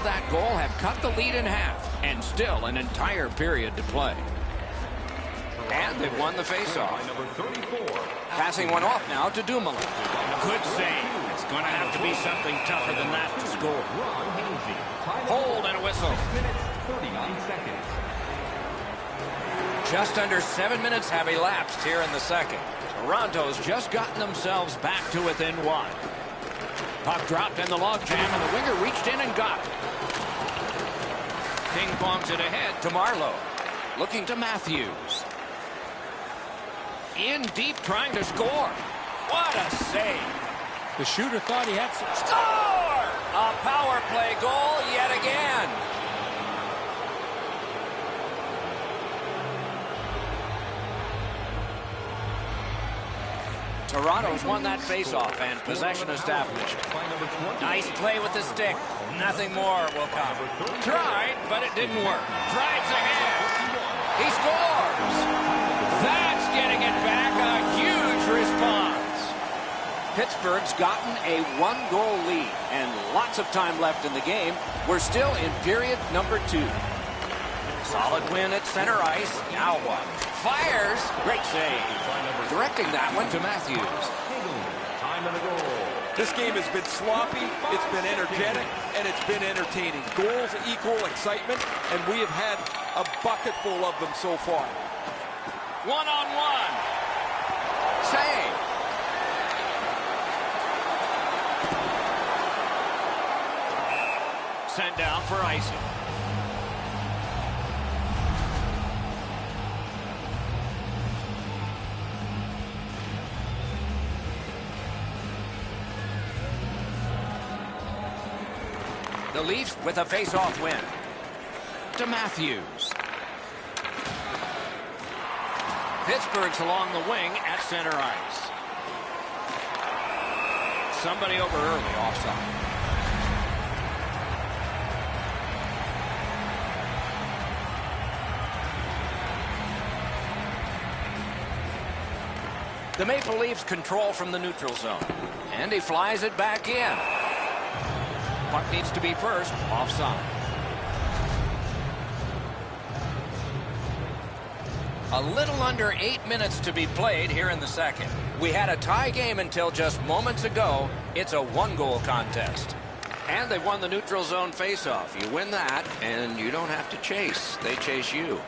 of that goal have cut the lead in half, and still an entire period to play. And they've won the faceoff. Passing one off now to Dumoulin. Good save. It's going to have to be something tougher than that to score. Hold and a whistle. 6 minutes, 39 seconds. Just under 7 minutes have elapsed here in the second. Toronto's just gotten themselves back to within one. Puck dropped in the logjam, and the winger reached in and got it. Ping-pongs it ahead to Marleau. Looking to Matthews. In deep, trying to score. What a save. The shooter thought he had some... Score! A power play goal yet again. Toronto's won that faceoff and possession established. Nice play with the stick. Nothing more will come. Tried, but it didn't work. Drives ahead. He scores. That's getting it back. A huge response. Pittsburgh's gotten a one-goal lead and lots of time left in the game. We're still in period number 2. Solid win at center ice. Now what? Fires. Great save. Directing that one to Matthews. Time of the goal. This game has been sloppy, it's been energetic, and it's been entertaining. Goals equal excitement, and we have had a bucket full of them so far. One-on-one. Save. Sent down for icing. The Leafs with a face-off win. To Matthews. Pittsburgh's along the wing at center ice. Somebody over early, offside. The Maple Leafs control from the neutral zone. And he flies it back in. Puck needs to be first, offside. A little under 8 minutes to be played here in the second. We had a tie game until just moments ago. It's a one-goal contest. And they won the neutral zone faceoff. You win that, and you don't have to chase. They chase you.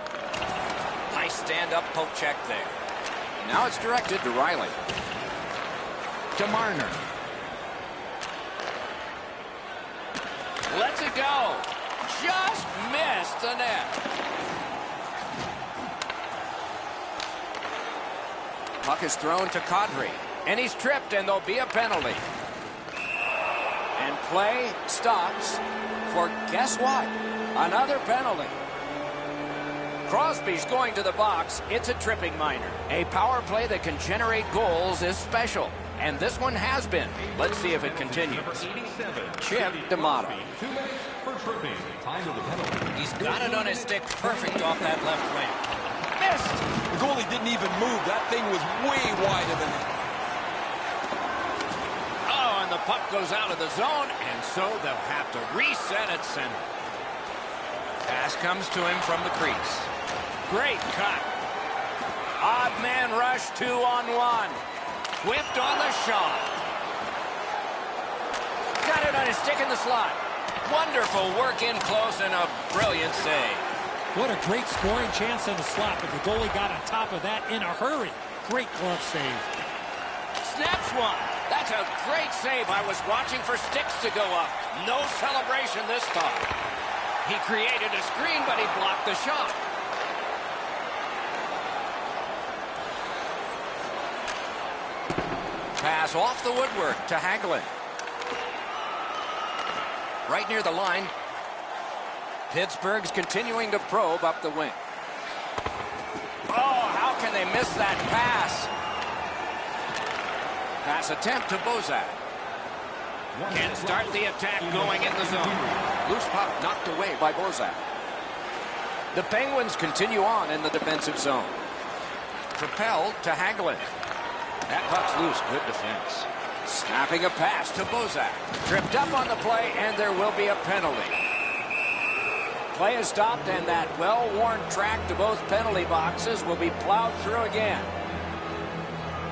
Nice stand-up poke check there. Now it's directed to Riley. To Marner. Lets it go. Just missed the net. Puck is thrown to Kadri. And he's tripped, and there'll be a penalty. And play stops for, guess what? Another penalty. Crosby's going to the box. It's a tripping minor. A power play that can generate goals is special. And this one has been. Let's see if it continues. Chip D'Amato. 2 minutes for tripping. Time of the penalty. He's got it on his stick perfect off that left wing. Missed! The goalie didn't even move. That thing was way wider than that. Oh, and the puck goes out of the zone, and so they'll have to reset at center. Pass comes to him from the crease. Great cut. Odd man rush, 2-on-1. Whipped on the shot. Got it on his stick in the slot. Wonderful work in close and a brilliant save. What a great scoring chance in the slot, but the goalie got on top of that in a hurry. Great glove save. Snaps one. That's a great save. I was watching for sticks to go up. No celebration this time. He created a screen, but he blocked the shot. Pass off the woodwork to Hagelin. Right near the line. Pittsburgh's continuing to probe up the wing. Oh, how can they miss that pass? Pass attempt to Bozak. Can start the attack going in the zone. Loose puck knocked away by Bozak. The Penguins continue on in the defensive zone. Propelled to Hagelin. That puck's loose. Good defense. Snapping a pass to Bozak. Tripped up on the play, and there will be a penalty. Play is stopped, and that well-worn track to both penalty boxes will be plowed through again.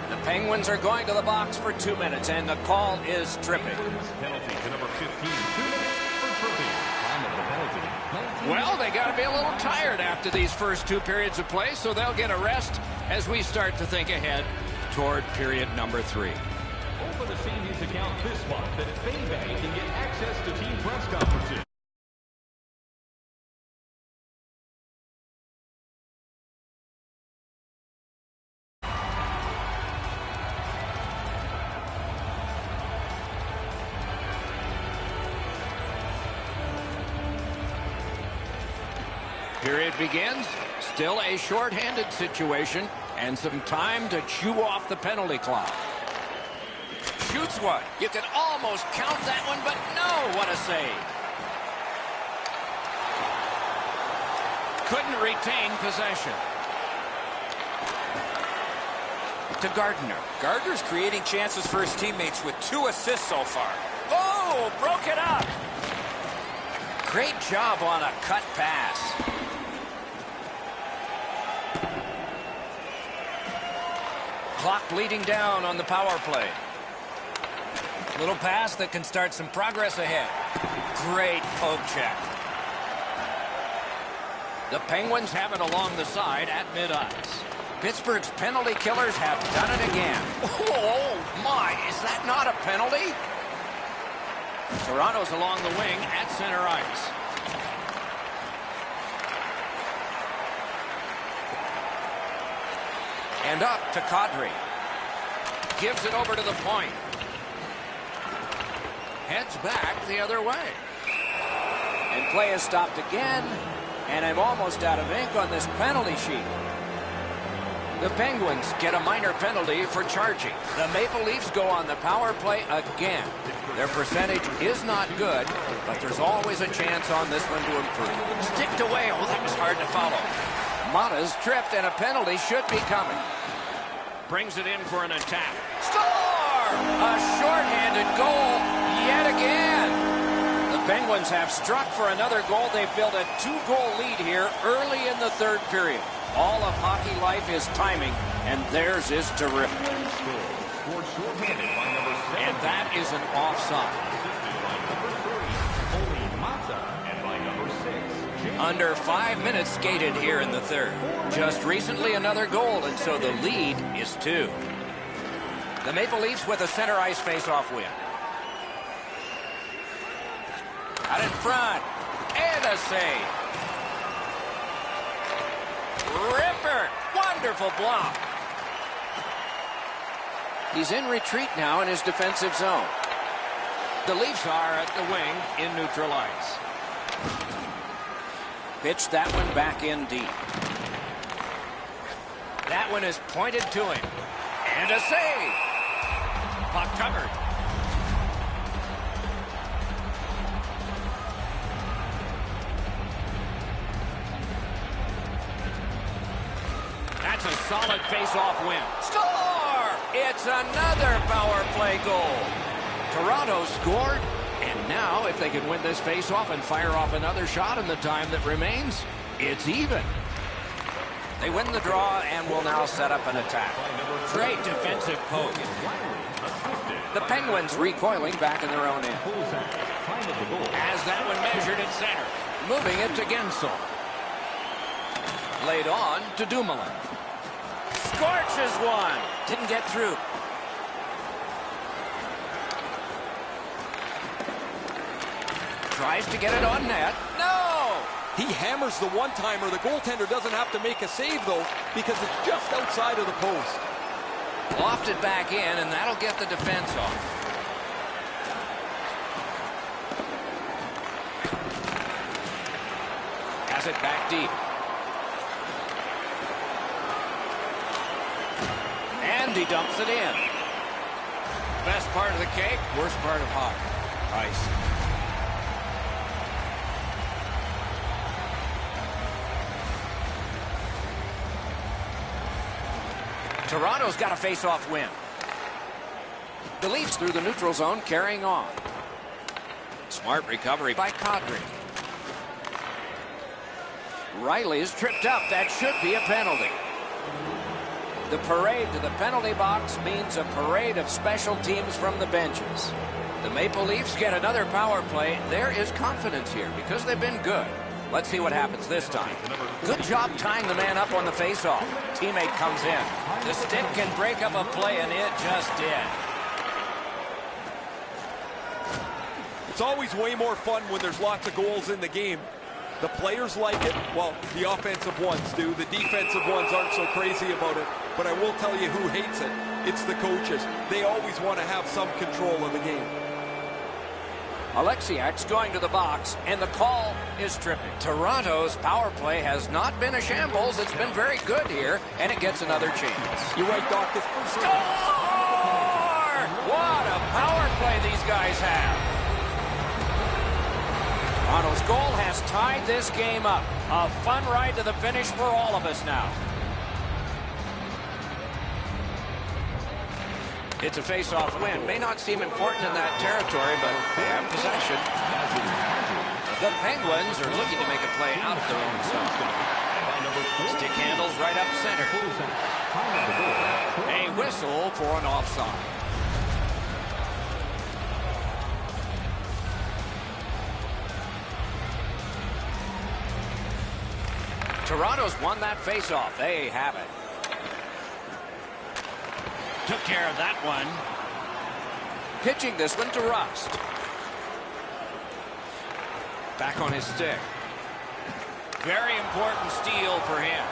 The Penguins are going to the box for 2 minutes, and the call is tripping. Penalty to number 15. 2 minutes for tripping. Time of the penalty. Well, they got to be a little tired after these first 2 periods of play, so they'll get a rest as we start to think ahead toward period number 3. Open the CBS account this month that FameBank can get access to team press conferences. Period begins. Still a shorthanded situation and some time to chew off the penalty clock. Shoots one. You can almost count that one, but no, what a save. Couldn't retain possession. To Gardner. Gardner's creating chances for his teammates with 2 assists so far. Oh, broke it up. Great job on a cut pass. Clock bleeding down on the power play. Little pass that can start some progress ahead. Great poke check. The Penguins have it along the side at mid-ice. Pittsburgh's penalty killers have done it again. Oh, my, is that not a penalty? Toronto's along the wing at center ice. And up to Kadri. Gives it over to the point. Heads back the other way. And play is stopped again. And I'm almost out of ink on this penalty sheet. The Penguins get a minor penalty for charging. The Maple Leafs go on the power play again. Their percentage is not good, but there's always a chance on this one to improve. Sticked away. Oh, that was hard to follow. Mata's tripped, and a penalty should be coming. Brings it in for an attack. Score! A shorthanded goal yet again. The Penguins have struck for another goal. They've built a 2-goal lead here early in the 3rd period. All of hockey life is timing, and theirs is terrific. And that is an offside. Under 5 minutes skated here in the 3rd. Just recently another goal, and so the lead is 2. The Maple Leafs with a center ice face-off win. Out in front. And a save. Ripper. Wonderful block. He's in retreat now in his defensive zone. The Leafs are at the wing in neutral ice. Pitched that one back in deep. That one is pointed to him. And a save. Puck covered. That's a solid face-off win. Score! It's another power play goal. Toronto scored. And now, if they can win this face-off and fire off another shot in the time that remains, it's even. They win the draw and will now set up an attack. Great defensive poke. The Penguins recoiling back in their own end. As that one measured at center. Moving it to Gensel. Laid on to Dumoulin. Scorches one. Didn't get through. Tries to get it on net. No! He hammers the one-timer. The goaltender doesn't have to make a save, though, because it's just outside of the post. Lofted back in, and that'll get the defense off. Has it back deep. And he dumps it in. Best part of the cake, worst part of hockey. Ice. Toronto's got a face-off win. The Leafs through the neutral zone, carrying on. Smart recovery by Kadri. Riley is tripped up. That should be a penalty. The parade to the penalty box means a parade of special teams from the benches. The Maple Leafs get another power play. There is confidence here because they've been good. Let's see what happens this time. Good job tying the man up on the faceoff. Teammate comes in. The stick can break up a play, and it just did. It's always way more fun when there's lots of goals in the game. The players like it. Well, the offensive ones do. The defensive ones aren't so crazy about it. But I will tell you who hates it. It's the coaches. They always want to have some control of the game. Alexiak's going to the box, and the call is tripping. Toronto's power play has not been a shambles. It's been very good here, and it gets another chance. You're right, Doc. Score! What a power play these guys have. Toronto's goal has tied this game up. A fun ride to the finish for all of us now. It's a face-off win. May not seem important in that territory, but they have possession. The Penguins are looking to make a play out of their own zone. Stick handles right up center. A whistle for an offside. Toronto's won that face-off. They have it. Took care of that one. Pitching this one to Rust. Back on his stick. Very important steal for him.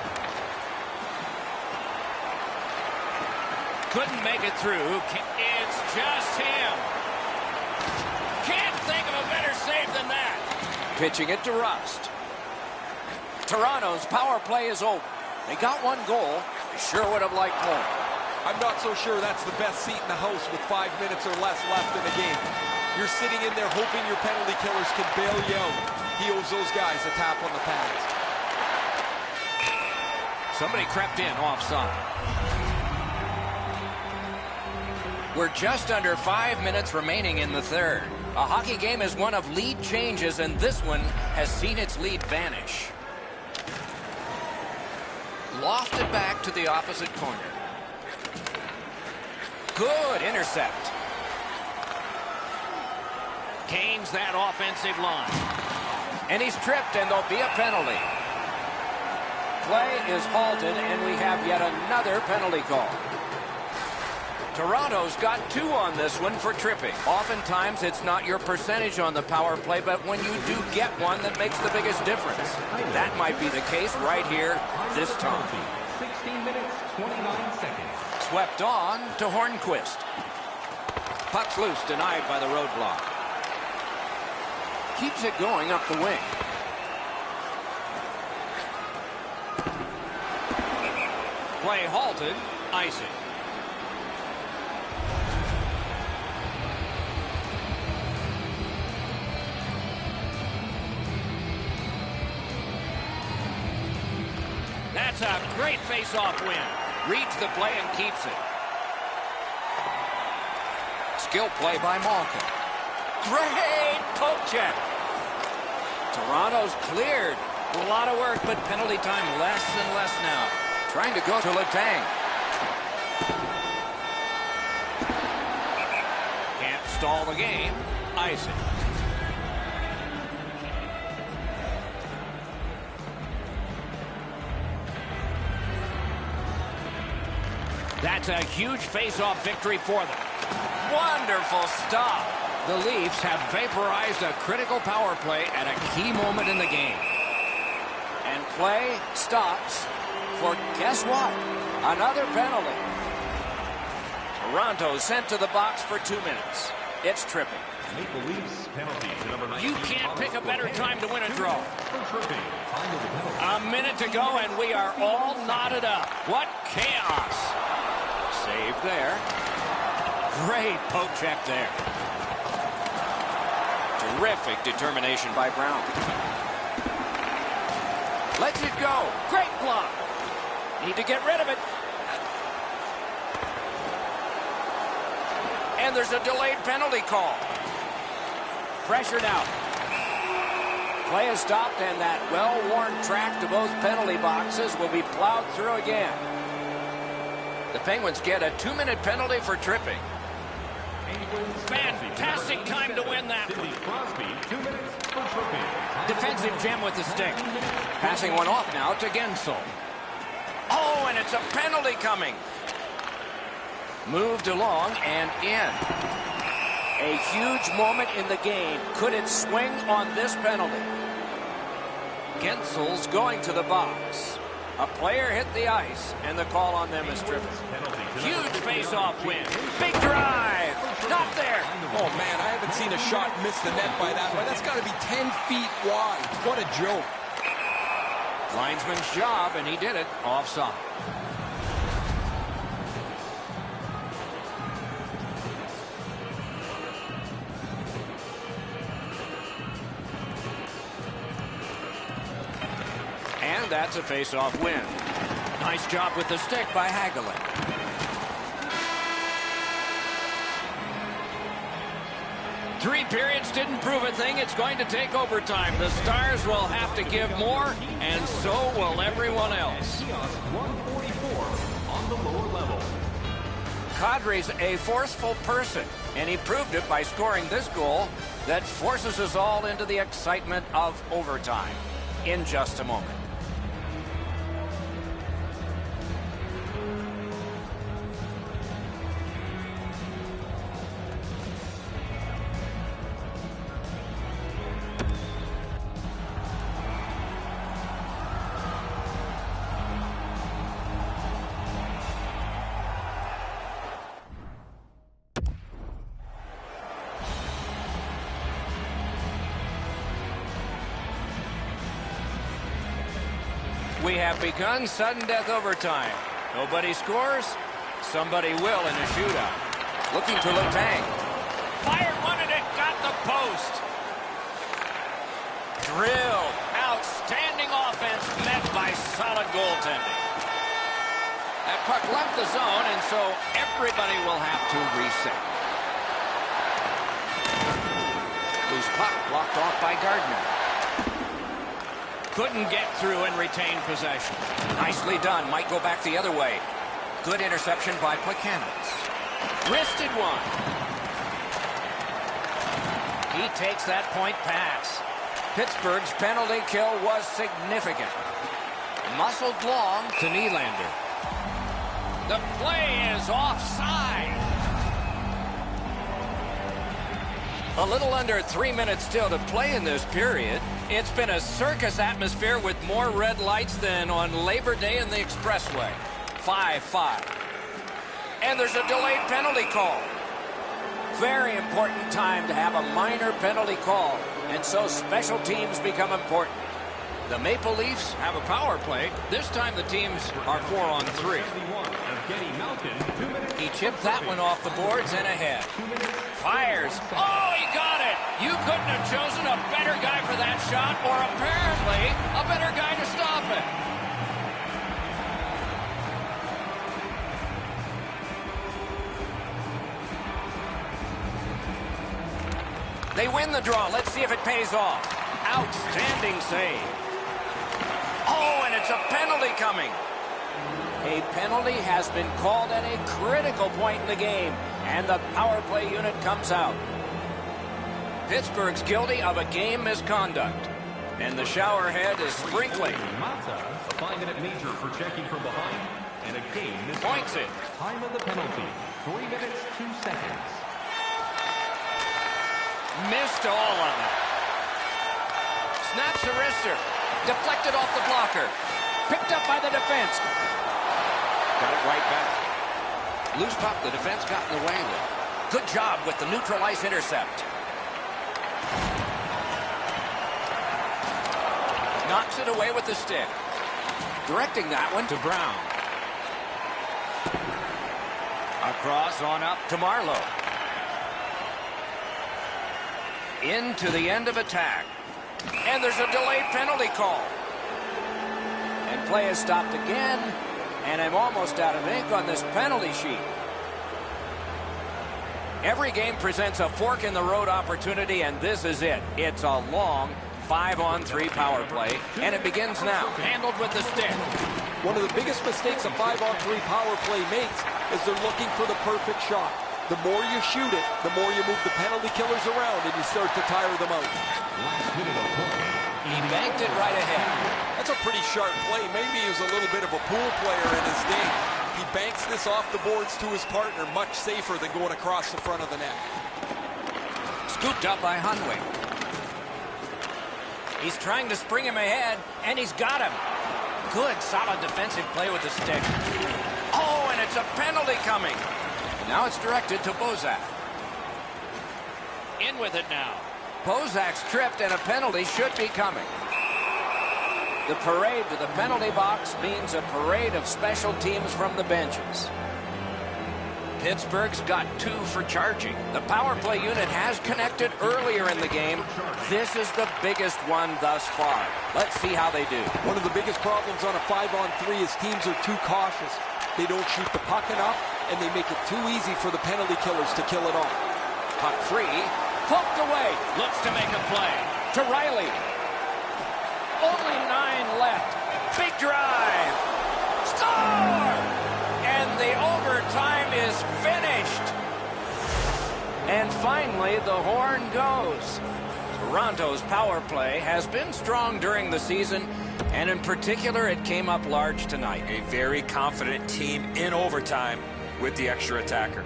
Couldn't make it through. It's just him. Can't think of a better save than that. Pitching it to Rust. Toronto's power play is over. They got one goal. They sure would have liked more. I'm not so sure that's the best seat in the house with 5 minutes or less left in the game. You're sitting in there hoping your penalty killers can bail you out. He owes those guys a tap on the pads. Somebody crept in offside. We're just under 5 minutes remaining in the third. A hockey game is one of lead changes, and this one has seen its lead vanish. Lofted back to the opposite corner. Good intercept. Gains that offensive line. And he's tripped, and there'll be a penalty. Play is halted, and we have yet another penalty call. Toronto's got 2 on this one for tripping. Oftentimes, it's not your percentage on the power play, but when you do get one, that makes the biggest difference. That might be the case right here this time. 16 minutes, 29 seconds. Swept on to Hornquist. Puck's loose, denied by the roadblock. Keeps it going up the wing. Play halted, icing. That's a great face-off win. Reads the play and keeps it. Skill play by Malkin. Great poke check. Toronto's cleared. A lot of work, but penalty time less and less now. Trying to go to Letang. Can't stall the game. Icing. That's a huge face-off victory for them. Wonderful stop. The Leafs have vaporized a critical power play at a key moment in the game. And play stops for, guess what? Another penalty. Toronto sent to the box for 2 minutes. It's tripping. Maple Leafs penalty to number 19. You can't pick a better time to win a draw. For tripping. A minute to go, and we are all knotted up. What chaos. Save there. Great poke check there. Terrific determination by Brown. Lets it go. Great block. Need to get rid of it. And there's a delayed penalty call. Pressured out. Play is stopped, and that well-worn track to both penalty boxes will be plowed through again. The Penguins get a 2-minute penalty for tripping. Fantastic time to win that one. Crosby, 2 minutes for tripping. Defensive gem with the stick. Passing one off now to Gensel. Oh, and it's a penalty coming. Moved along and in. A huge moment in the game. Could it swing on this penalty? Gensel's going to the box. A player hit the ice, and the call on them is tripping. Huge face-off win. Big drive. Not there. Oh, man, I haven't seen a shot miss the net by that way. That's got to be 10 feet wide. What a joke. Linesman's job, and he did it. Offside. And that's a face-off win. Nice job with the stick by Hagelin. Three periods didn't prove a thing. It's going to take overtime. The Stars will have to give more, and so will everyone else. 144 on the lower level. Kadri's a forceful person, and he proved it by scoring this goal that forces us all into the excitement of overtime in just a moment. We have begun sudden death overtime. Nobody scores. Somebody will in a shootout. Looking to Letang. Fired one and it got the post. Drill. Outstanding offense met by solid goaltending. That puck left the zone, and so everybody will have to reset. Loose puck blocked off by Gardner. Couldn't get through and retain possession. Nicely done. Might go back the other way. Good interception by Plekanec. Wristed one. He takes that point pass. Pittsburgh's penalty kill was significant. Muscled long to Nylander. The play is offside. A little under 3 minutes still to play in this period. It's been a circus atmosphere with more red lights than on Labor Day in the Expressway. 5-5. And there's a delayed penalty call. Very important time to have a minor penalty call, and so special teams become important. The Maple Leafs have a power play. This time the teams are 4-on-3. He chipped that one off the boards and ahead. Fires. Oh, he got it! You couldn't have chosen a better guy for that shot, or apparently a better guy to stop it. They win the draw. Let's see if it pays off. Outstanding save. Oh, and it's a penalty coming. A penalty has been called at a critical point in the game, and the power play unit comes out. Pittsburgh's guilty of a game misconduct, and the shower head is sprinkling. Mata, a 5-minute major for checking from behind, and a game Points it. Time of the penalty, 3 minutes, 2 seconds. Missed all of it. Snaps a wrister. Deflected off the blocker. Picked up by the defense. Got it right back. Loose puck, the defense got in the way with. Good job with the neutral ice intercept. Knocks it away with the stick. Directing that one to Brown. Across on up to Marleau. Into the end of attack. And there's a delayed penalty call. And play is stopped again. And I'm almost out of ink on this penalty sheet. Every game presents a fork-in-the-road opportunity, and this is it. It's a long, 5-on-3 power play, and it begins now. Handled with the stick. One of the biggest mistakes a 5-on-3 power play makes is they're looking for the perfect shot. The more you shoot it, the more you move the penalty killers around and you start to tire them out. He banked it right ahead. That's a pretty sharp play. Maybe he was a little bit of a pool player in his day. He banks this off the boards to his partner, much safer than going across the front of the net. Scooped up by Hunway. He's trying to spring him ahead, and he's got him. Good, solid defensive play with the stick. Oh, and it's a penalty coming. Now it's directed to Bozak. In with it now. Bozak's tripped, and a penalty should be coming. The parade to the penalty box means a parade of special teams from the benches. Pittsburgh's got 2 for charging. The power play unit has connected earlier in the game. This is the biggest one thus far. Let's see how they do. One of the biggest problems on a 5-on-3 is teams are too cautious. They don't shoot the puck enough, and they make it too easy for the penalty killers to kill it off. Puck free. Poked away. Looks to make a play. To Riley. Only 9 left. Big drive. Score! And the overtime is finished. And finally, the horn goes. Toronto's power play has been strong during the season, and in particular, it came up large tonight. A very confident team in overtime with the extra attacker.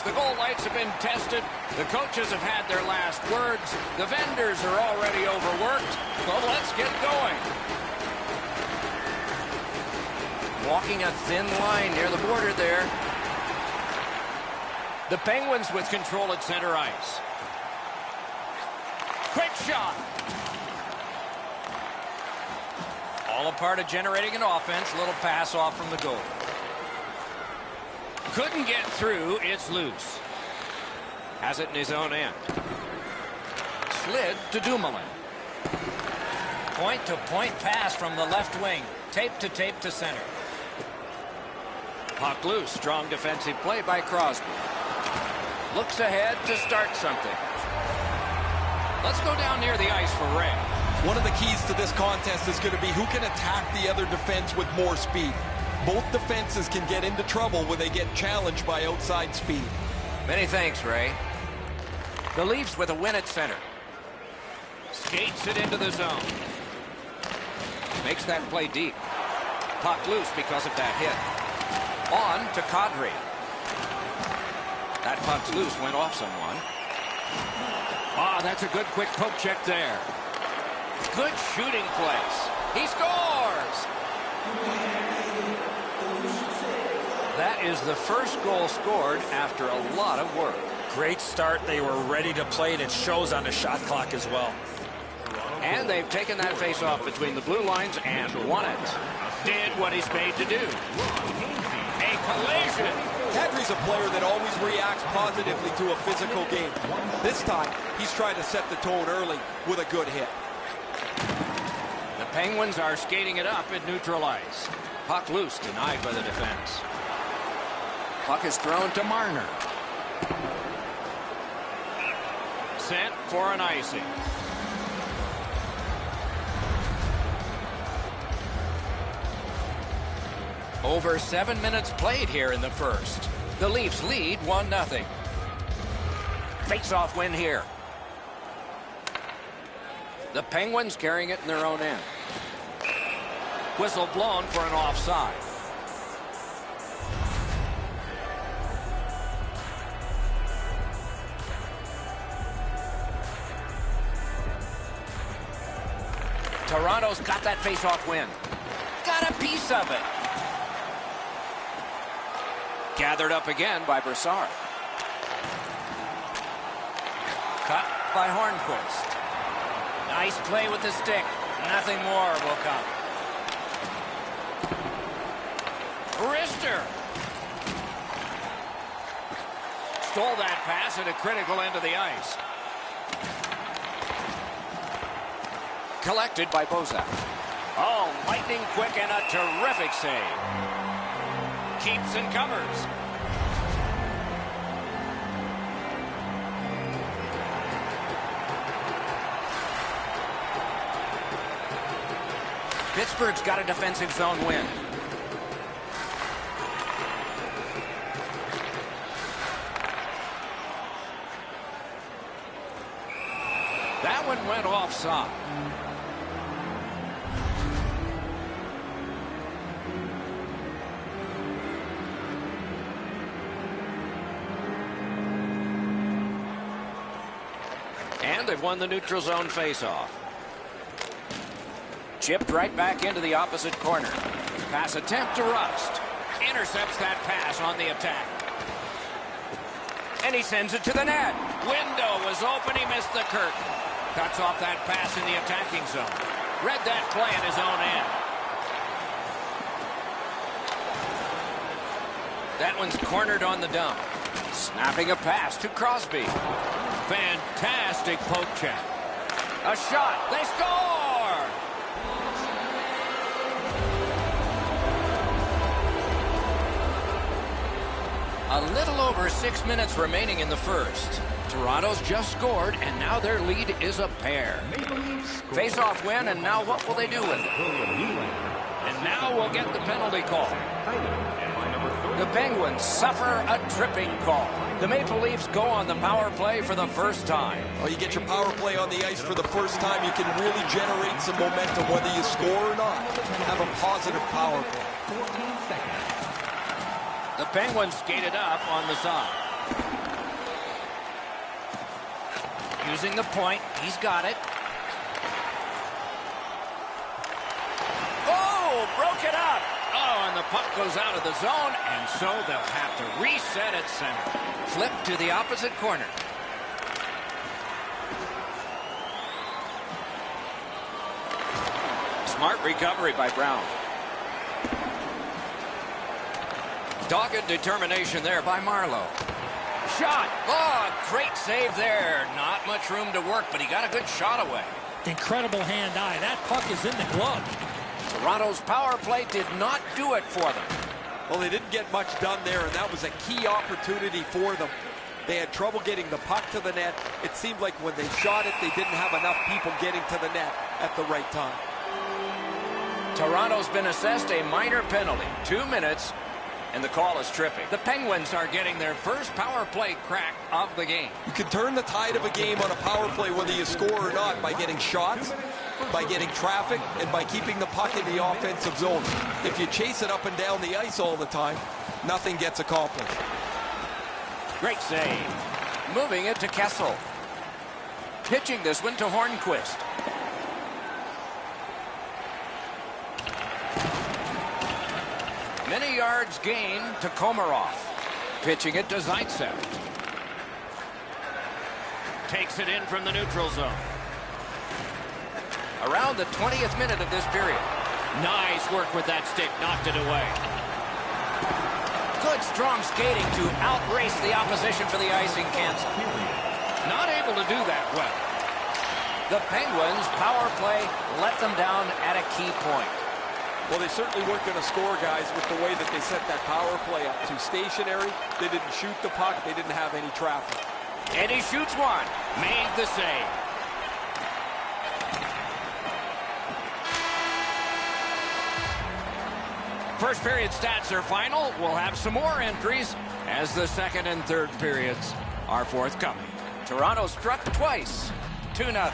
The goal lights have been tested. The coaches have had their last words. The vendors are already overworked. So let's get going. Walking a thin line near the border there. The Penguins with control at center ice. Quick shot. All a part of generating an offense. Little pass off from the goal. Couldn't get through. It's loose. Has it in his own end. Slid to Dumoulin. Point-to-point pass from the left wing. Tape to center. Puck loose. Strong defensive play by Crosby. Looks ahead to start something. Let's go down near the ice for Ray. One of the keys to this contest is going to be who can attack the other defense with more speed. Both defenses can get into trouble when they get challenged by outside speed. Many thanks, Ray. The Leafs with a win at center. Skates it into the zone. Makes that play deep. Puck loose because of that hit. On to Kadri. That puck's loose, went off someone. Ah, that's a good quick poke check there. Good shooting place. He scores! That is the first goal scored after a lot of work. Great start. They were ready to play, and it shows on the shot clock as well. And they've taken that face-off between the blue lines and won it. Did what he's made to do. A collision. Kadri's a player that always reacts positively to a physical game. This time, he's trying to set the tone early with a good hit. The Penguins are skating it up at neutral ice. Puck loose, denied by the defense. Puck is thrown to Marner. Sent for an icing. Over 7 minutes played here in the first. The Leafs lead 1-0. Face-off win here. The Penguins carrying it in their own end. Whistle blown for an offside. Toronto's got that face-off win. Got a piece of it. Gathered up again by Brassard. Cut by Hornquist. Nice play with the stick. Nothing more will come. Rister. Stole that pass at a critical end of the ice. Collected by Bozak. Oh, lightning quick and a terrific save. Keeps and covers. Pittsburgh's got a defensive zone win. That one went offside. And they've won the neutral zone faceoff. Chipped right back into the opposite corner. Pass attempt to Rust. Intercepts that pass on the attack. And he sends it to the net. Window was open. He missed the curtain. Cuts off that pass in the attacking zone. Read that play in his own end. That one's cornered on the dump. Snapping a pass to Crosby. Fantastic poke check. A shot. They score! A little over 6 minutes remaining in the first. Toronto's just scored, and now their lead is a pair. Face-off win, and now what will they do with it? And now we'll get the penalty call. The Penguins suffer a tripping call. The Maple Leafs go on the power play for the first time. Oh, you get your power play on the ice for the first time, you can really generate some momentum, whether you score or not. Have a positive power play. 14 seconds. The Penguins skated up on the side. Using the point, he's got it. Oh, broke it up. Oh, and the puck goes out of the zone, and so they'll have to reset at center. Flip to the opposite corner. Smart recovery by Brown. Dogged determination there by Marleau. Shot. Oh, great save there. Not much room to work, but he got a good shot away. Incredible hand-eye. That puck is in the glove. Toronto's power play did not do it for them. Well, they didn't get much done there, and that was a key opportunity for them. They had trouble getting the puck to the net. It seemed like when they shot it, they didn't have enough people getting to the net at the right time. Toronto's been assessed a minor penalty. 2 minutes. And the call is tripping. The Penguins are getting their first power play crack of the game. You can turn the tide of a game on a power play whether you score or not by getting shots, by getting traffic, and by keeping the puck in the offensive zone. If you chase it up and down the ice all the time, nothing gets accomplished. Great save. Moving it to Kessel. Pitching this one to Hornquist. Many yards gained to Komarov. Pitching it to Zaitsev. Takes it in from the neutral zone. Around the 20th minute of this period. Nice work with that stick. Knocked it away. Good strong skating to outrace the opposition for the icing cancel. Not able to do that well. The Penguins' power play let them down at a key point. Well, they certainly weren't going to score, guys, with the way that they set that power play up. Too stationary. They didn't shoot the puck. They didn't have any traffic. And he shoots one. Made the save. First period stats are final. We'll have some more entries as the second and third periods are forthcoming. Toronto struck twice, 2-0.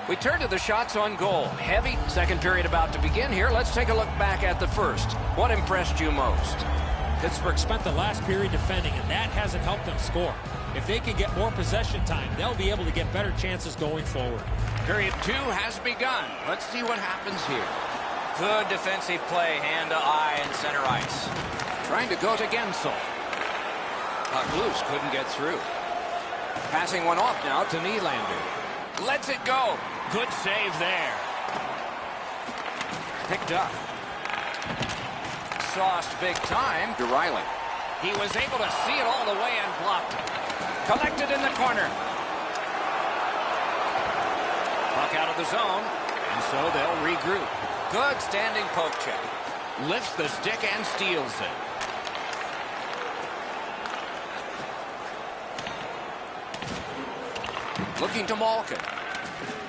We turn to the shots on goal. Heavy second period about to begin here. Let's take a look back at the first. What impressed you most? Pittsburgh spent the last period defending, and that hasn't helped them score. If they can get more possession time, they'll be able to get better chances going forward. Period 2 has begun. Let's see what happens here. Good defensive play, hand to eye and center ice. Trying to go to Gensel. Puck loose, couldn't get through. Passing one off now to Nylander. Lets it go. Good save there. Picked up. Sauced big time to Riley. He was able to see it all the way and blocked it. Collected in the corner. Puck out of the zone, and so they'll regroup. Good standing poke check. Lifts the stick and steals it. Looking to Malkin.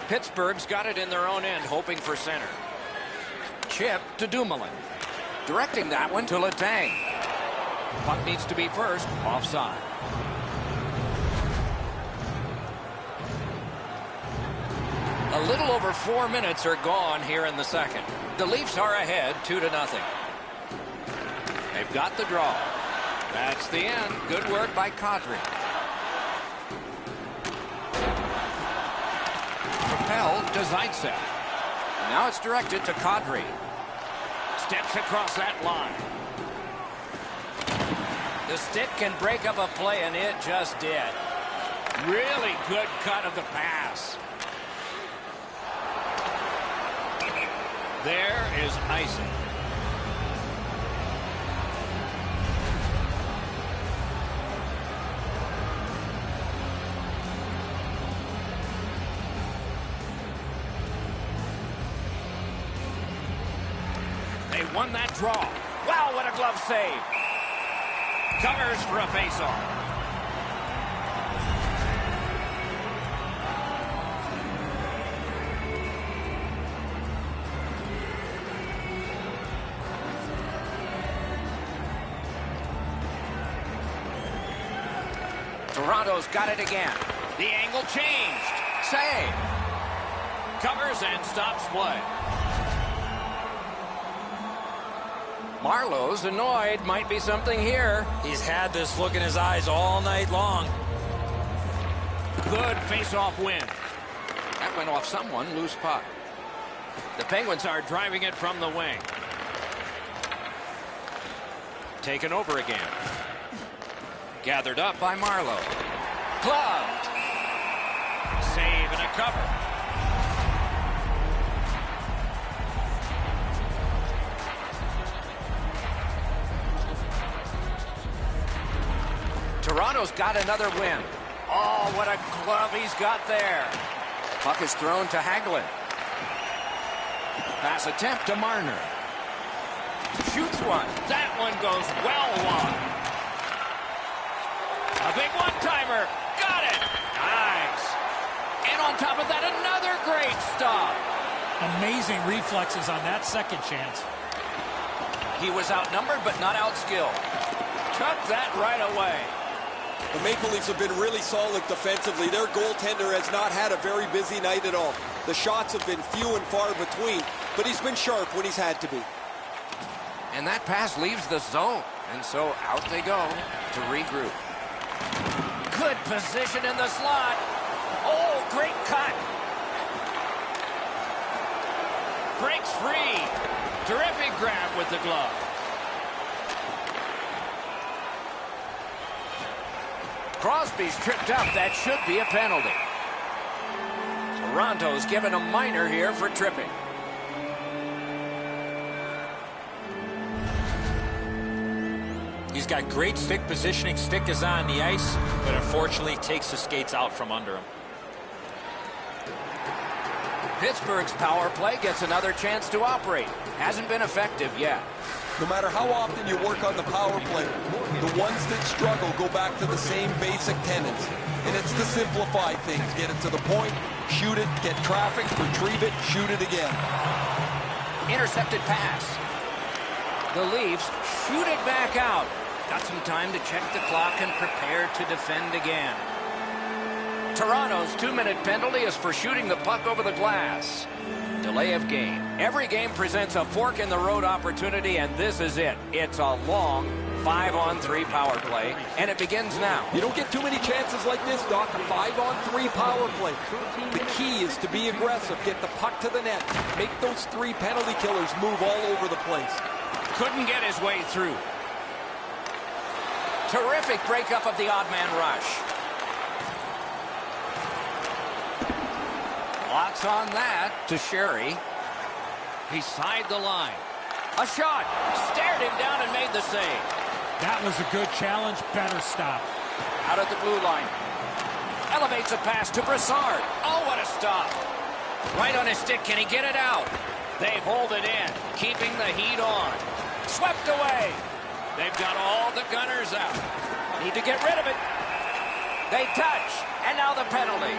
Pittsburgh's got it in their own end, hoping for center. Chip to Dumoulin. Directing that one to Letang. Puck needs to be first, offside. A little over 4 minutes are gone here in the second. The Leafs are ahead 2-0. They've got the draw. That's the end. Good work by Kadri. Propelled to Zaitsev. Now it's directed to Kadri. Steps across that line. The stick can break up a play, and it just did. Really good cut of the pass. There is icing. They won that draw. Wow, what a glove save. Covers for a faceoff. Toronto's got it again. The angle changed. Save. Covers and stops play. Marlowe's annoyed. Might be something here. He's had this look in his eyes all night long. Good face-off win. That went off someone. Loose puck. The Penguins are driving it from the wing. Taken over again. Gathered up by Marlowe. Gloved. Save and a cover. Toronto's got another win. Oh, what a glove he's got there. Puck is thrown to Hagelin. Pass attempt to Marner. Shoots one. That one goes well wide. A big one-timer. Got it. Nice. And on top of that, another great stop. Amazing reflexes on that second chance. He was outnumbered, but not outskilled. Took that right away. The Maple Leafs have been really solid defensively. Their goaltender has not had a very busy night at all. The shots have been few and far between, but he's been sharp when he's had to be. And that pass leaves the zone. And so out they go to regroup. Good position in the slot. Oh, great cut. Breaks free. Terrific grab with the glove. Crosby's tripped up. That should be a penalty. Toronto's given a minor here for tripping. He's got great stick positioning. Stick is on the ice, but unfortunately takes the skates out from under him. Pittsburgh's power play gets another chance to operate. Hasn't been effective yet. No matter how often you work on the power play, the ones that struggle go back to the same basic tenets. And it's to simplify things. Get it to the point, shoot it, get traffic, retrieve it, shoot it again. Intercepted pass. The Leafs shoot it back out. Got some time to check the clock and prepare to defend again. Toronto's 2-minute penalty is for shooting the puck over the glass. Delay of game. Every game presents a fork-in-the-road opportunity, and this is it. It's a long 5-on-3 power play, and it begins now. You don't get too many chances like this, Doc. A 5-on-3 power play. The key is to be aggressive, get the puck to the net, make those 3 penalty killers move all over the place. Couldn't get his way through. Terrific breakup of the odd man rush. Lots on that to Sherry. He side the line. A shot. Stared him down and made the save. That was a good challenge. Better stop. Out at the blue line. Elevates a pass to Brassard. Oh, what a stop. Right on his stick. Can he get it out? They hold it in, keeping the heat on. Swept away. They've got all the gunners out. Need to get rid of it. They touch. And now the penalty.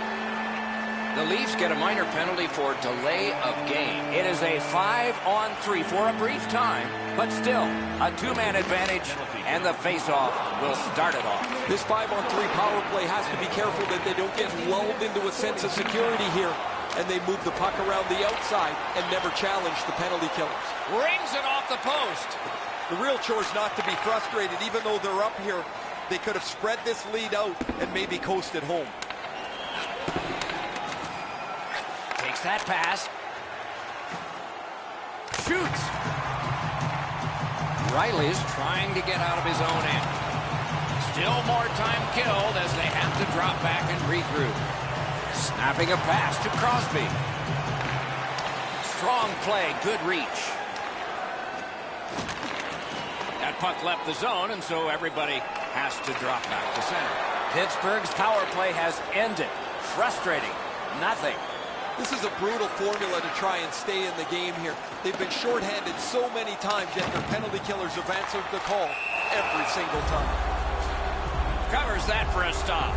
The Leafs get a minor penalty for delay of game. It is a 5-on-3 for a brief time, but still a 2-man advantage, and the faceoff will start it off. This 5-on-3 power play has to be careful that they don't get lulled into a sense of security here, and they move the puck around the outside and never challenge the penalty killers. Rings it off the post. The real chore is not to be frustrated. Even though they're up here, they could have spread this lead out and maybe coasted home. That pass. Shoots. Riley's trying to get out of his own end. Still more time killed as they have to drop back and regroup. Snapping a pass to Crosby. Strong play, good reach. That puck left the zone, and so everybody has to drop back to center. Pittsburgh's power play has ended. Frustrating. Nothing. This is a brutal formula to try and stay in the game here. They've been shorthanded so many times, yet their penalty killers have answered the call every single time. Covers that for a stop.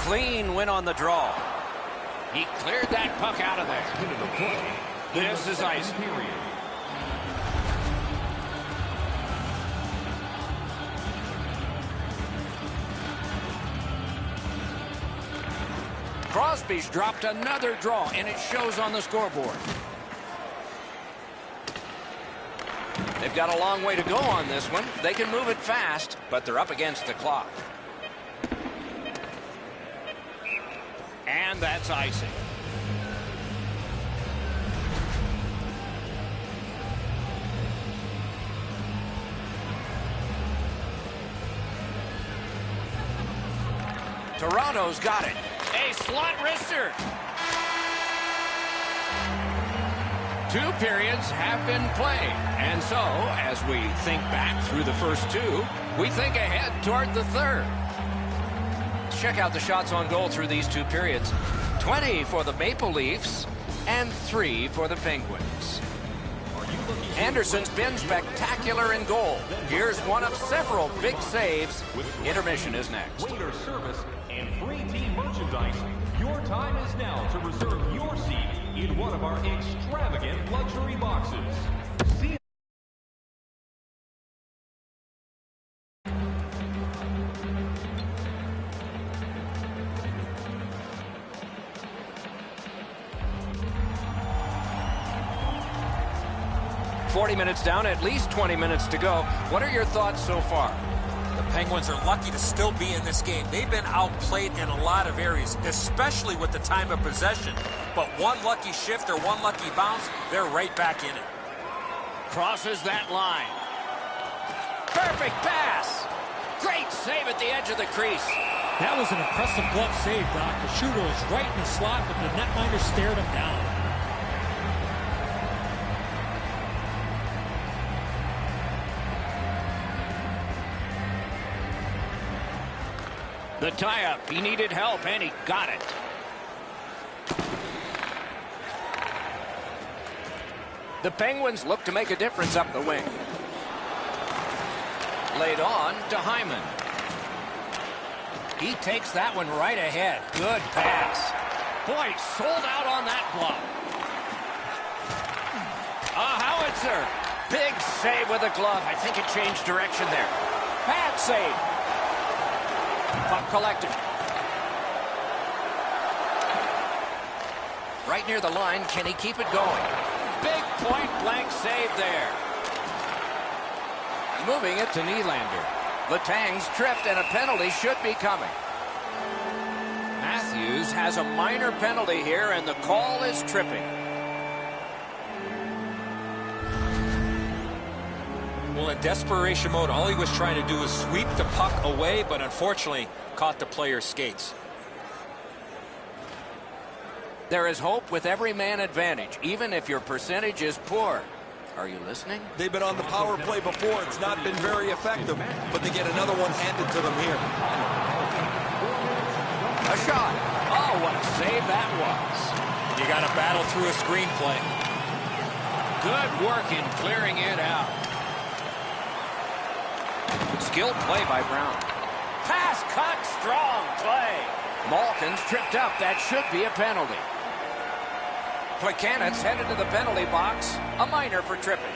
Clean win on the draw. He cleared that puck out of there. This is ice. Crosby's dropped another draw, and it shows on the scoreboard. They've got a long way to go on this one. They can move it fast, but they're up against the clock. And that's icing. Toronto's got it. A slot wrister. 2 periods have been played. And so, as we think back through the first 2, we think ahead toward the third. Check out the shots on goal through these 2 periods. 20 for the Maple Leafs and 3 for the Penguins. Anderson's been spectacular in goal. Here's one of several big saves. Intermission is next. Waiter service and free team merchandise. Your time is now to reserve your seat in one of our extravagant luxury boxes. See 40 minutes down, at least 20 minutes to go. What are your thoughts so far? The Penguins are lucky to still be in this game. They've been outplayed in a lot of areas, especially with the time of possession. But one lucky shift or one lucky bounce, they're right back in it. Crosses that line. Perfect pass. Great save at the edge of the crease. That was an impressive glove save, Doc. The shooter was right in the slot, but the netminder stared him down. The tie-up. He needed help, and he got it. The Penguins look to make a difference up the wing. Laid on to Hyman. He takes that one right ahead. Good pass. Boy, sold out on that block. A howitzer. Big save with a glove. I think it changed direction there. Bad save. Puck collected. Right near the line. Can he keep it going? Big point blank save there. Moving it to Nylander. Letang's tripped and a penalty should be coming. Matthews has a minor penalty here and the call is tripping. Well, in desperation mode, all he was trying to do was sweep the puck away, but unfortunately caught the player's skates. There is hope with every man advantage, even if your percentage is poor. Are you listening? They've been on the power play before. It's not been very effective, but they get another one handed to them here. A shot. Oh, what a save that was. You got to battle through a screenplay. Good work in clearing it out. Skilled play by Brown. Pass cut, strong play. Malkin's tripped up. That should be a penalty. Plekanec's headed to the penalty box. A minor for tripping.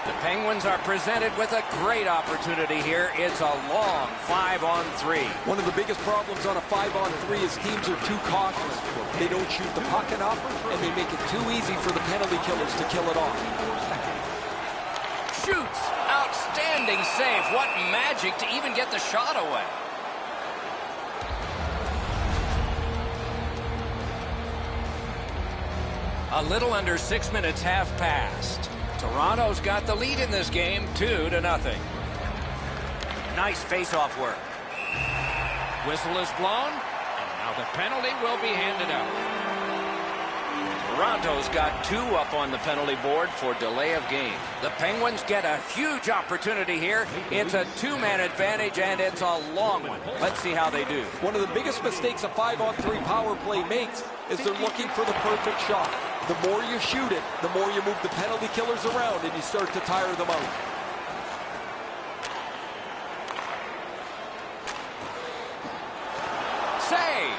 The Penguins are presented with a great opportunity here. It's a long 5-on-3. One of the biggest problems on a 5-on-3 is teams are too cautious. They don't shoot the puck enough, and they make it too easy for the penalty killers to kill it off. Shoots. Outstanding save. What magic to even get the shot away. A little under 6 minutes have passed. Toronto's got the lead in this game, 2-0. Nice face-off work. Whistle is blown, and now the penalty will be handed out. Toronto's got 2 up on the penalty board for delay of game. The Penguins get a huge opportunity here. It's a 2-man advantage, and it's a long one. Let's see how they do. One of the biggest mistakes a 5-on-3 power play makes is they're looking for the perfect shot. The more you shoot it, the more you move the penalty killers around and you start to tire them out. Save!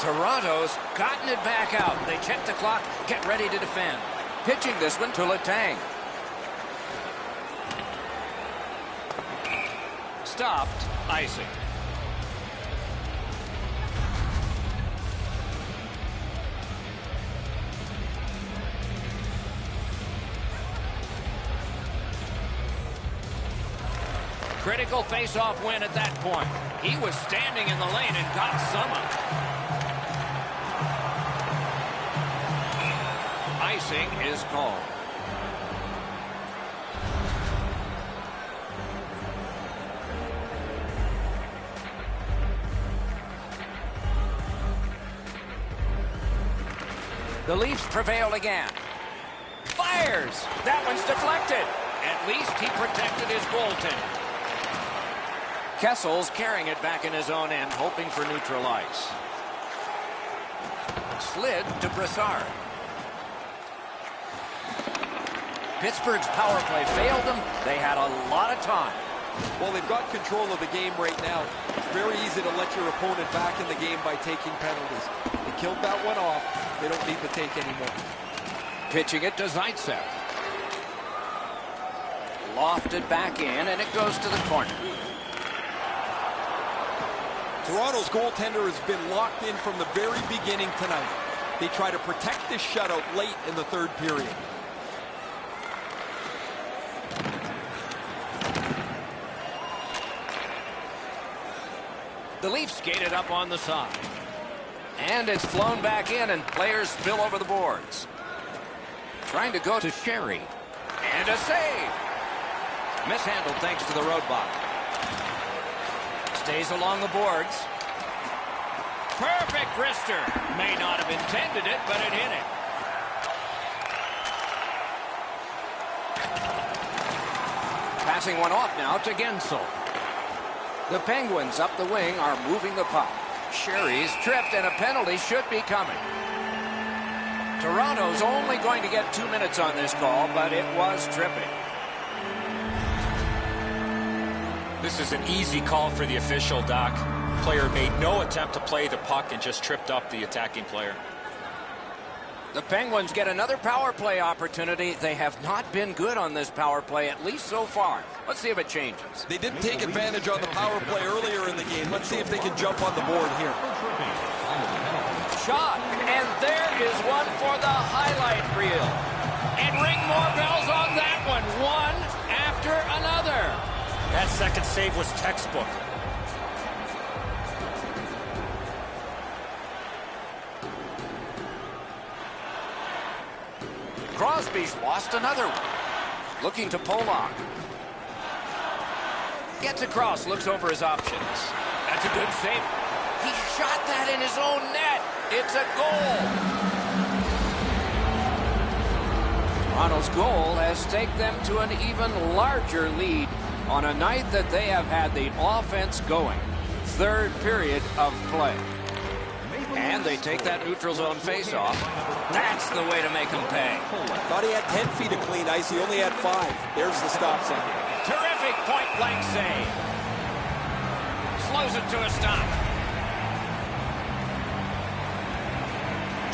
Toronto's gotten it back out. They check the clock, get ready to defend. Pitching this one to Letang. Stopped, icing. Critical face-off win at that point. He was standing in the lane and got some of it. Icing is called. The Leafs prevail again. Fires! That one's deflected. At least he protected his goaltender. Kessel's carrying it back in his own end, hoping for neutral ice. Slid to Brassard. Pittsburgh's power play failed them. They had a lot of time. Well, they've got control of the game right now. It's very easy to let your opponent back in the game by taking penalties. They killed that one off. They don't need to take any more. Pitching it to Zaitsev. Lofted back in, and it goes to the corner. Toronto's goaltender has been locked in from the very beginning tonight. They try to protect this shutout late in the third period. The Leafs skated up on the side. And it's flown back in, and players spill over the boards. Trying to go to Sherry. And a save. Mishandled thanks to the roadblock. Stays along the boards. Perfect wrister. May not have intended it, but it hit it. Passing one off now to Gensel. The Penguins up the wing are moving the puck. Sherry's tripped, and a penalty should be coming. Toronto's only going to get 2 minutes on this call, but it was tripping. This is an easy call for the official, Doc. Player made no attempt to play the puck and just tripped up the attacking player. The Penguins get another power play opportunity. They have not been good on this power play, at least so far. Let's see if it changes. They didn't take advantage on the power play earlier in the game. Let's see if they can jump on the board here. Shot, and there is one for the highlight reel. And ring more bells on that one, one after another. That second save was textbook. Crosby's lost another one. Looking to Polak. Gets across, looks over his options. That's a good save. He shot that in his own net. It's a goal. Toronto's goal has taken them to an even larger lead on a night that they have had the offense going. Third period of play. And they take that neutral zone faceoff. That's the way to make them pay. Thought he had 10 feet of clean ice. He only had 5. There's the stop sign. Terrific point-blank save. Slows it to a stop.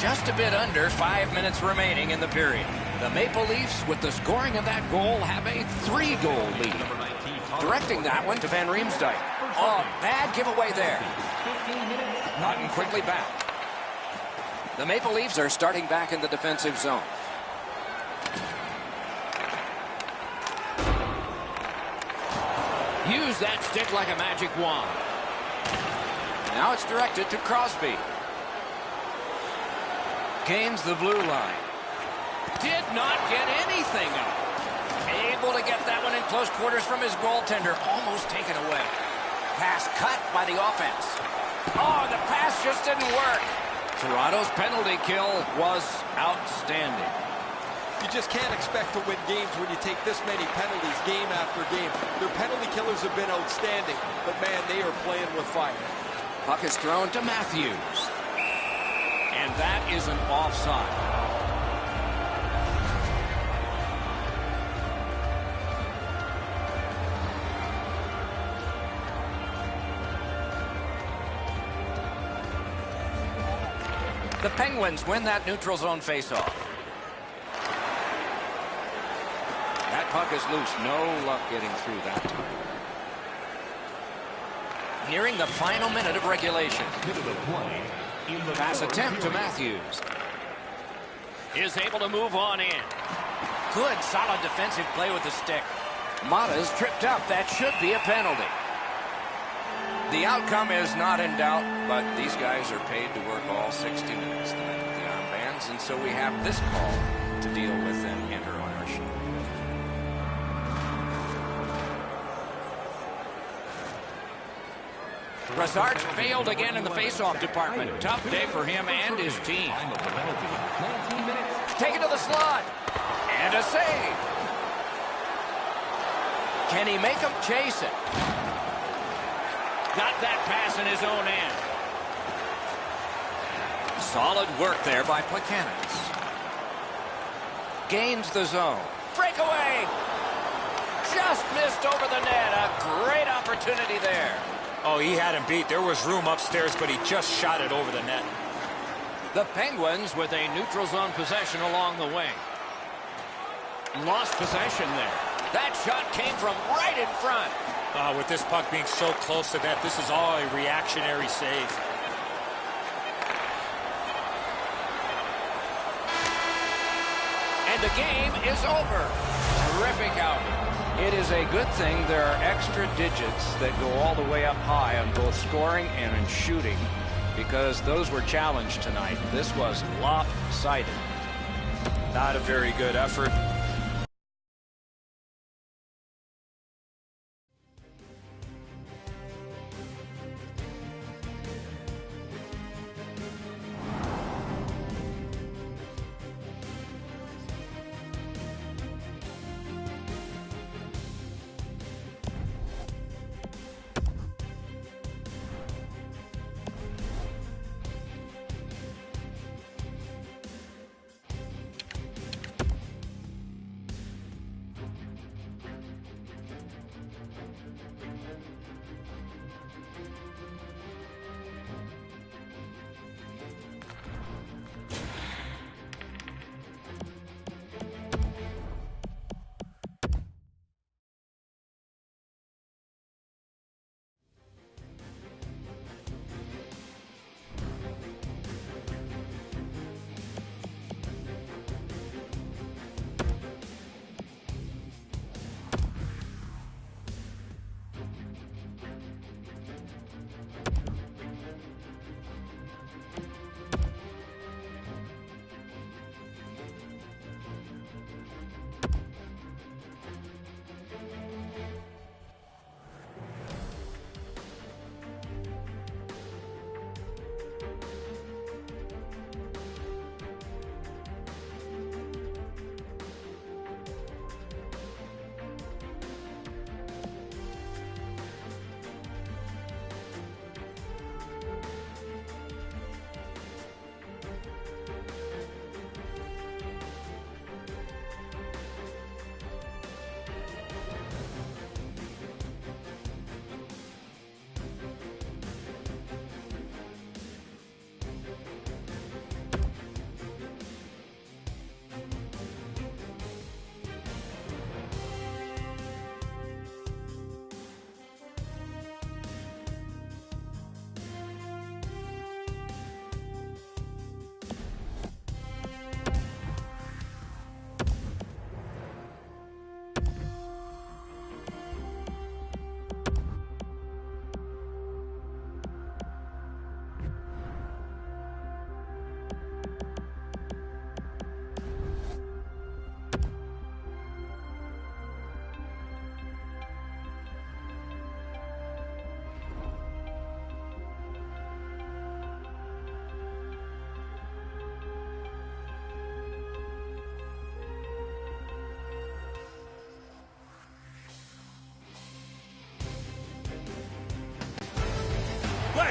Just a bit under 5 minutes remaining in the period. The Maple Leafs, with the scoring of that goal, have a 3-goal lead. Directing that one to Van Riemsdyk. Oh, bad giveaway there. Hutton quickly back. The Maple Leafs are starting back in the defensive zone. Use that stick like a magic wand. Now it's directed to Crosby. Gains the blue line. Did not get anything up. Able to get that one in close quarters from his goaltender. Almost taken away. Pass cut by the offense. Oh, the pass just didn't work. Toronto's penalty kill was outstanding. You just can't expect to win games when you take this many penalties game after game. Their penalty killers have been outstanding, but man, they are playing with fire. Puck is thrown to Matthews. And that is an offside. The Penguins win that neutral zone faceoff. That puck is loose. No luck getting through that time. Nearing the final minute of regulation. Pass attempt to Matthews. Is able to move on in. Good, solid defensive play with the stick. Mata's tripped up. That should be a penalty. The outcome is not in doubt, but these guys are paid to work all 60 minutes tonight with the armbands, and so we have this call to deal with and enter on our sheet. Brassard failed again in the faceoff department. Tough day for him and his team. Taken to the slot. And a save. Can he make him chase it? Got that pass in his own end. Solid work there by Plekanec. Gains the zone. Breakaway. Just missed over the net. A great opportunity there. Oh, he had him beat. There was room upstairs, but he just shot it over the net. The Penguins with a neutral zone possession along the wing. Lost possession there. That shot came from right in front. With this puck being so close to that, this is all a reactionary save. And the game is over. Terrific outing. It is a good thing there are extra digits that go all the way up high on both scoring and in shooting, because those were challenged tonight. This was lopsided. Not a very good effort.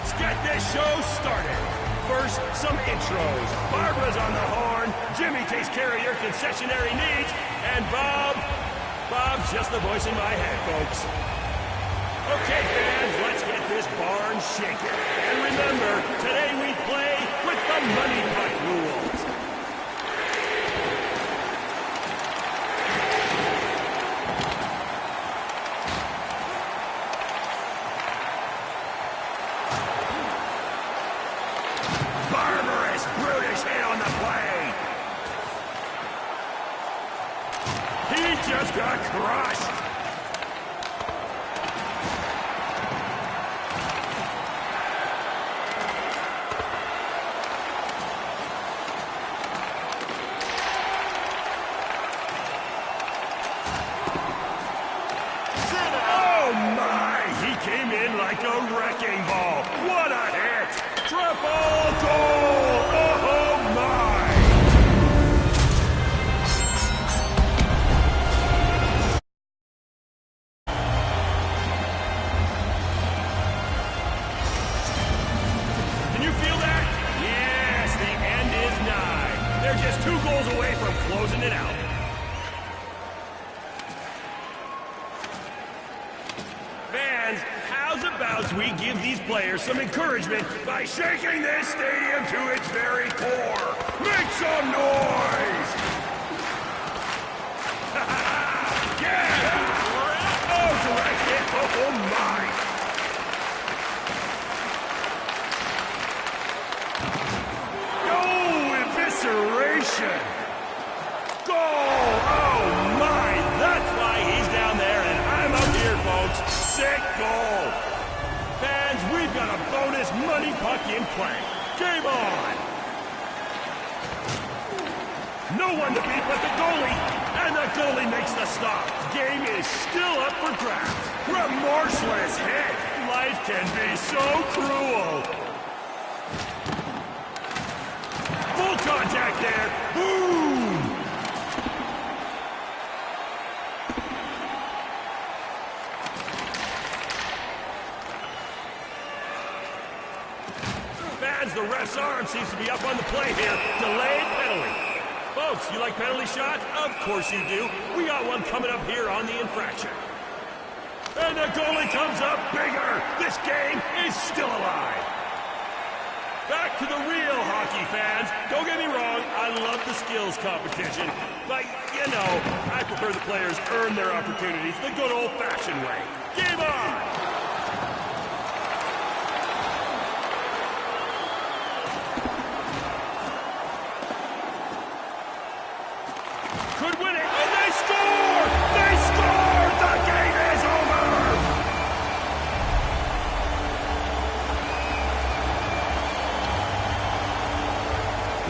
Let's get this show started. First, some intros. Barbara's on the horn. Jimmy takes care of your concessionary needs. And Bob's just the voice in my head, folks. Okay, fans, let's get this barn shaking. And remember, today we play with the money puck rules. Barbarous, brutish hit on the play. He just got crushed. Oh my! He came in like a wrecking ball. What a hit! Triple goal! Oh my! Can you feel that? Yes, the end is nigh. They're just 2 goals away from closing it out. Fans, how's about we give these players some encouragement by shaking this stadium to its very core? Make some noise! Yeah! Oh, direct hit! Oh my! Oh, evisceration! Goal! Oh my! That's why he's down there and I'm up here, folks. Sick goal! Fans, we've got a bonus money puck in play. Game on! No one to beat but the goalie, and the goalie makes the stop. Game is still up for grabs. Remorseless hit. Life can be so cruel. Full contact there. Boom! Fans, the ref's arm seems to be up on the play here. Delayed penalty. Folks, you like penalty shots? Of course you do. We got one coming up here on the infraction. And the goalie comes up bigger. This game is still alive. Back to the real hockey, fans. Don't get me wrong, I love the skills competition. But, you know, I prefer the players earn their opportunities the good old-fashioned way. Game on! Could win it, and they score! They scored! The game is over!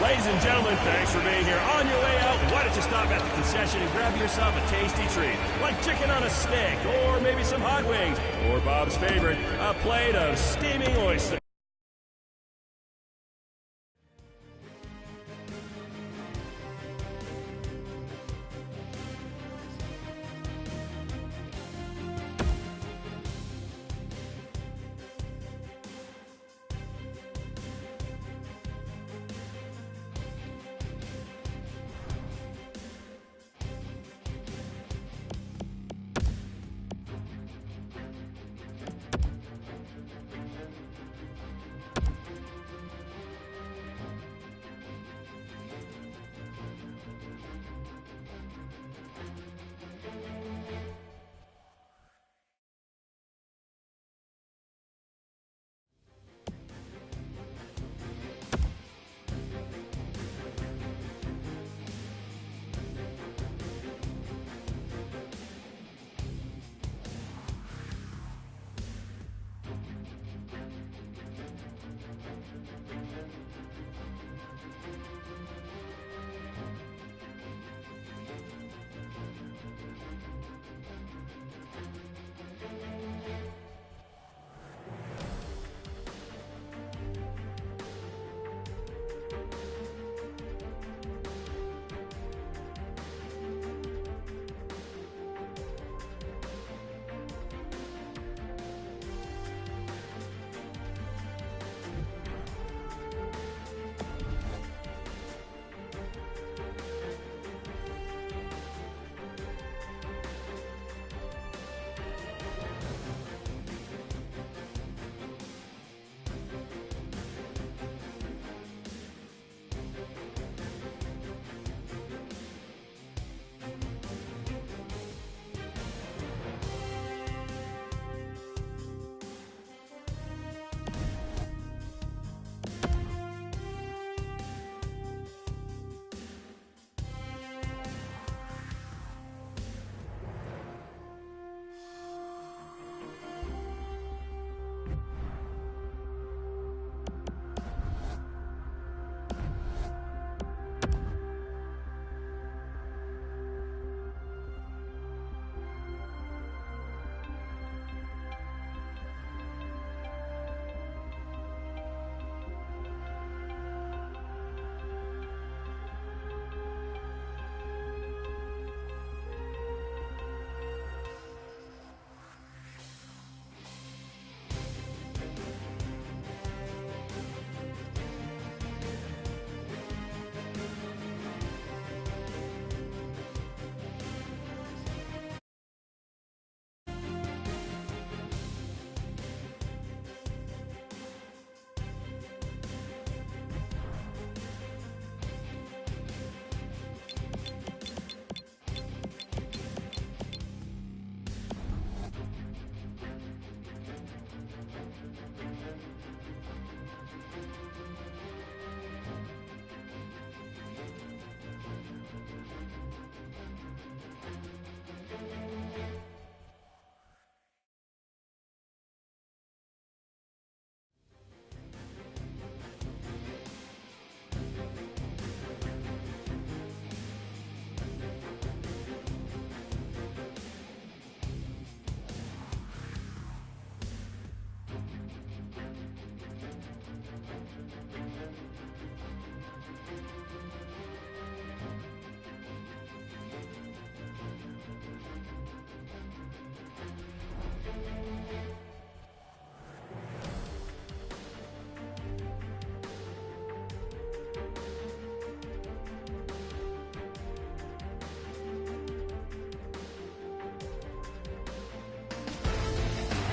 Ladies and gentlemen, thanks for being here. On your way out, why don't you stop at the concession and grab yourself a tasty treat, like chicken on a stick, or maybe some hot wings, or Bob's favorite, a plate of steaming oysters.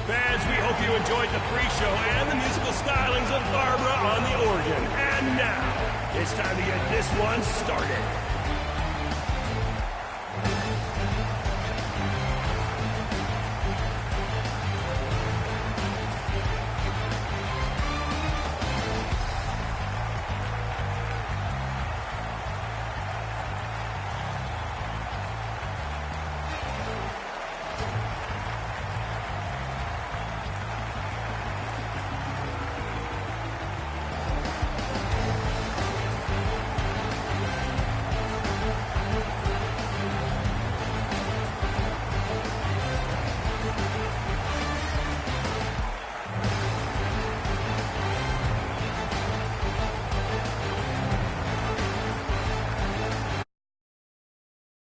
Fans, we hope you enjoyed the pre-show and the musical stylings of Barbara on the organ. And now, it's time to get this one started.